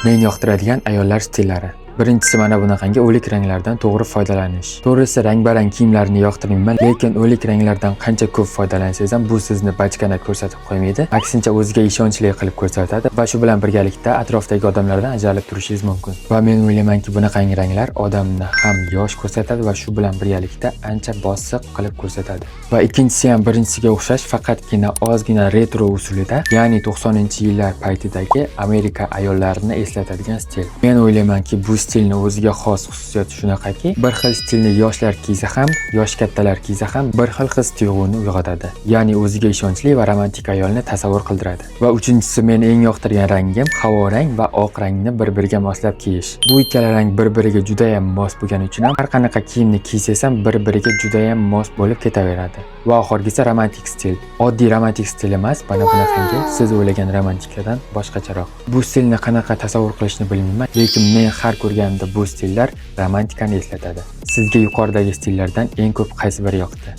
Men yoqtiradigan ayollar stillari. Birinchisi mana bunaqangi o'lik ranglardan to'g'ri foydalanish. To'g'risi rang-barang kiyimlarni yoqtirmayman, lekin o'lik ranglardan qancha ko'p foydalansangiz ham bu sizni bachkana ko'rsatib qo'ymaydi. Aksincha o'ziga ishonchli qilib ko'rsatadi va shu bilan birgalikda atrofdagi odamlardan ajralib turishingiz mumkin. Va men o'ylaymanki, bunaqangi ranglar odamni ham yosh ko'rsatadi va shu bilan birgalikda ancha bosiq qilib ko'rsatadi. Va ikkinchisi ham birinchisiga o'xshash, faqatgina ozgina retro usulida, ya'ni 90-yillar paytidagi Amerika ayollarini eslatadigan stil. Men o'ylaymanki, bu stilni o'ziga xos xususiyati shunaqaki, bir xil stilni yoshlar kiysa ham, yosh kattalar kiysa ham bir xil his tuyg'uni uyg'otadi. Ya'ni o'ziga ishonchli va romantik ayolni tasavvur qildiradi. Va uchinchisi men eng yoqtirgan rangim havo rang va oq rangni bir-biriga moslab kiyish. Bu ikkala rang bir-biriga juda ham mos bo'lgani uchun ham har qanaqa kiyimni kiysangiz ham bir-biriga juda ham mos bo'lib ketaveradi. Va oxirgisi romantik stil. Oddiy romantik stil emas, mana bunaqangi siz o'ylagan romantiklardan boshqacharoq. Bu stilni qanaqa tasavvur qilishni bilmayman, lekin men har ko'rganimda bu stillar romantikani eslatadi. Sizga yuqoridagi stillardan eng ko'p qaysi biri yoqdi?